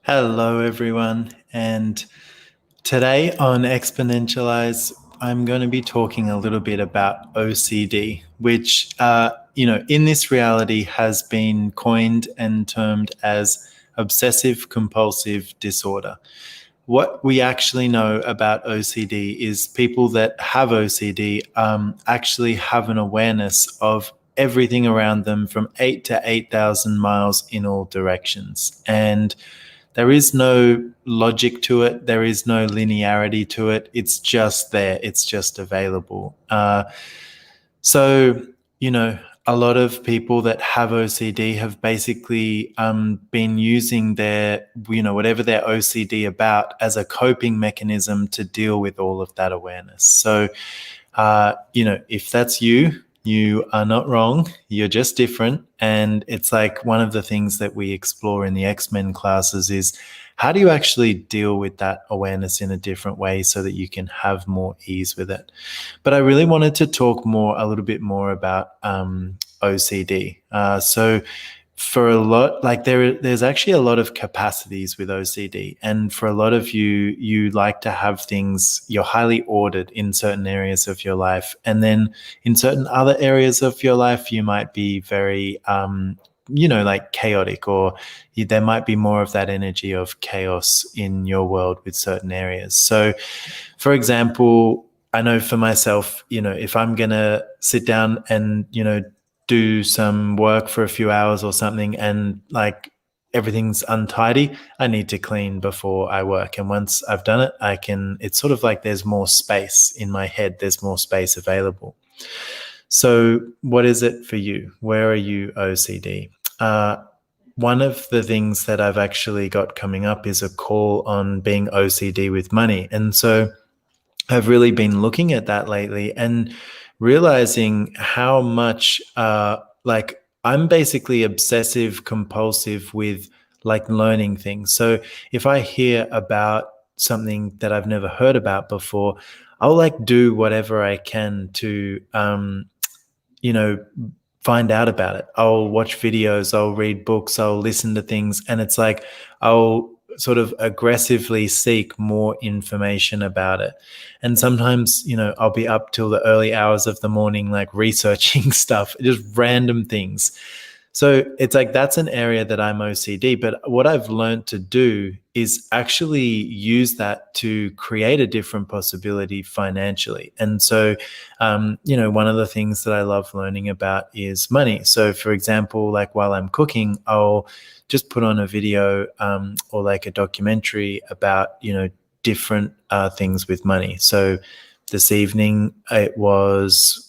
Hello, everyone. And today on Exponentialize, I'm going to be talking a little bit about OCD, which, in this reality has been coined and termed as obsessive compulsive disorder. What we actually know about OCD is people that have OCD actually have an awareness of everything around them from 8 to 8,000 miles in all directions. And there is no logic to it. There is no linearity to it. It's just there. It's just available. So, you know, a lot of people that have OCD have basically been using their, whatever their OCD about as a coping mechanism to deal with all of that awareness. So, if that's you, you are not wrong. You're just different. And it's like one of the things that we explore in the X-Men classes is how do you actually deal with that awareness in a different way so that you can have more ease with it? But I really wanted to talk a little bit more about OCD. So for a lot, like there's actually a lot of capacities with OCD, and for a lot of you like to have things, you're highly ordered in certain areas of your life, and then in certain other areas of your life you might be very like chaotic, or there might be more of that energy of chaos in your world with certain areas. So for example, I know for myself, if I'm gonna sit down and do some work for a few hours or something, and like everything's untidy, I need to clean before I work. And once I've done it, it's sort of like there's more space in my head, there's more space available. So what is it for you? Where are you OCD? One of the things that I've actually got coming up is a call on being OCD with money. And so I've really been looking at that lately and realizing how much like I'm basically obsessive compulsive with like learning things. So if I hear about something that I've never heard about before, I'll like do whatever I can to find out about it. I'll watch videos, I'll read books, I'll listen to things, and it's like I'll sort of aggressively seek more information about it. And sometimes, I'll be up till the early hours of the morning, like researching stuff, just random things. So it's like that's an area that I'm OCD. But what I've learned to do is actually use that to create a different possibility financially. And so, one of the things that I love learning about is money. So, for example, like while I'm cooking, I'll just put on a video or like a documentary about, different things with money. So this evening it was,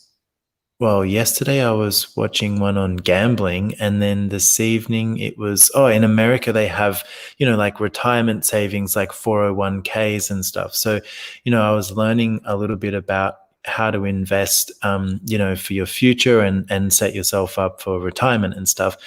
well, yesterday I was watching one on gambling, and then this evening it was, in America they have, like retirement savings, like 401ks and stuff. So, I was learning a little bit about how to invest, for your future and set yourself up for retirement and stuff.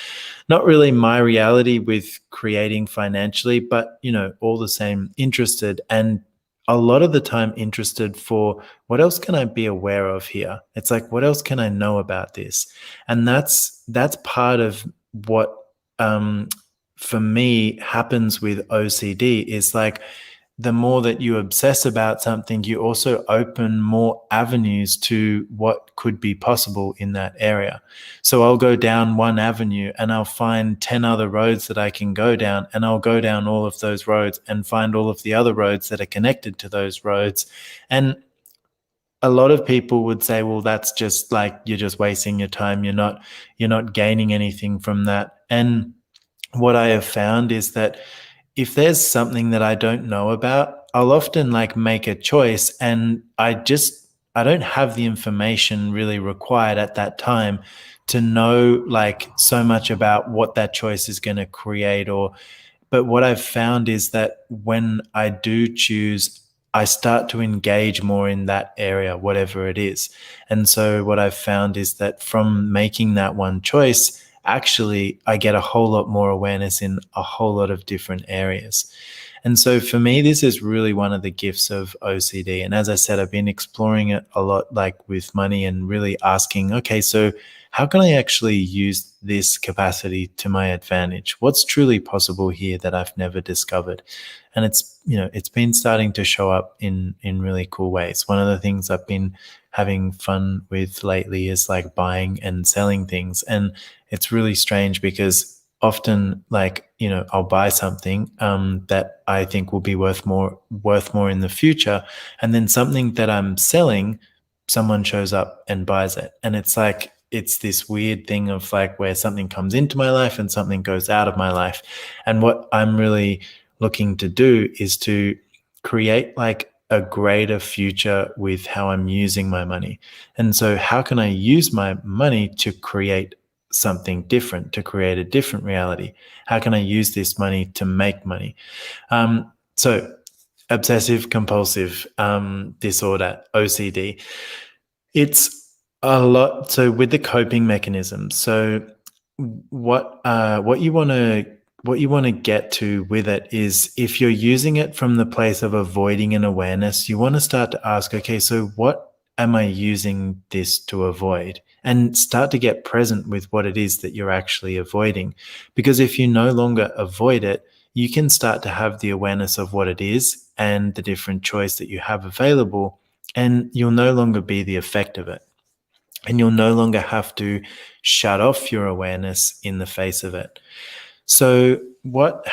Not really my reality with creating financially, but, all the same interested, and a lot of the time interested for what else can I be aware of here? It's like, what else can I know about this? And that's part of what for me happens with OCD is like the more that you obsess about something, you also open more avenues to what could be possible in that area. So I'll go down one avenue and I'll find 10 other roads that I can go down, and I'll go down all of those roads and find all of the other roads that are connected to those roads. And a lot of people would say, well, that's just like, you're just wasting your time. You're not gaining anything from that. And what I have found is that if there's something that I don't know about, I'll often like make a choice, and I don't have the information really required at that time to know like so much about what that choice is going to create. But what I've found is that when I do choose, I start to engage more in that area, whatever it is. And so what I've found is that from making that one choice, actually I get a whole lot more awareness in a whole lot of different areas. And so for me, this is really one of the gifts of OCD. And as I said, I've been exploring it a lot, like with money, and really asking, okay, so how can I actually use this capacity to my advantage? What's truly possible here that I've never discovered? And it's been starting to show up in really cool ways. One of the things I've been having fun with lately is like buying and selling things. And it's really strange because often, like, I'll buy something that I think will be worth more in the future, and then something that I'm selling, someone shows up and buys it. And it's like it's this weird thing of like where something comes into my life and something goes out of my life. And what I'm really looking to do is to create like a greater future with how I'm using my money. And so how can I use my money to create something different, to create a different reality? How can I use this money to make money? So obsessive compulsive disorder, OCD, it's a lot. So with the coping mechanisms, so what you want to get to with it is, if you're using it from the place of avoiding an awareness, you want to start to ask, okay, so what am I using this to avoid? And start to get present with what it is that you're actually avoiding. Because if you no longer avoid it, you can start to have the awareness of what it is and the different choice that you have available, and you'll no longer be the effect of it. And you'll no longer have to shut off your awareness in the face of it. So what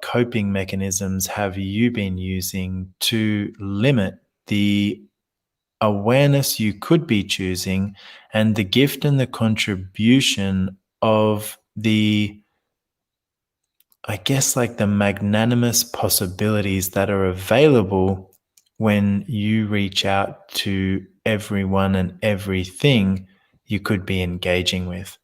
coping mechanisms have you been using to limit the awareness you could be choosing and the gift and the contribution of the, I guess, like the magnanimous possibilities that are available when you reach out to everyone and everything you could be engaging with?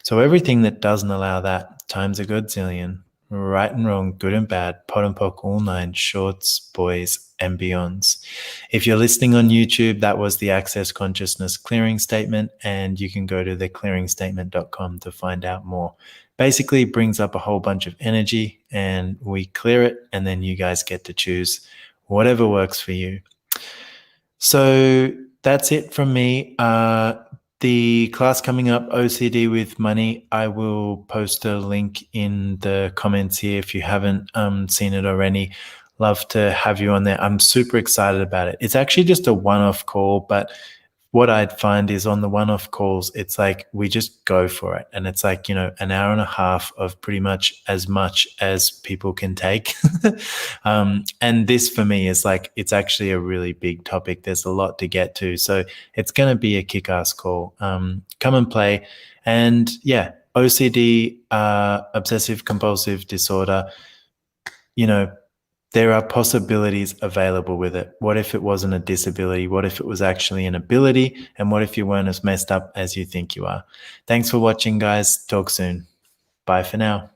So everything that doesn't allow that, times a godzillion, right and wrong, good and bad, pot and pock, all nine, shorts, boys, and beyonds. If you're listening on YouTube, that was the Access Consciousness clearing statement, and you can go to theclearingstatement.com to find out more. Basically, it brings up a whole bunch of energy, and we clear it, and then you guys get to choose whatever works for you. So that's it from me. The class coming up, OCD with money, I will post a link in the comments here if you haven't seen it already. Love to have you on there. I'm super excited about it. It's actually just a one-off call, but what I'd find is on the one-off calls, it's like we just go for it. And it's like, an hour and a half of pretty much as people can take. And this for me is like, it's actually a really big topic. There's a lot to get to. So it's going to be a kick-ass call. Come and play. And yeah, OCD, obsessive compulsive disorder, there are possibilities available with it. What if it wasn't a disability? What if it was actually an ability? And what if you weren't as messed up as you think you are? Thanks for watching, guys. Talk soon. Bye for now.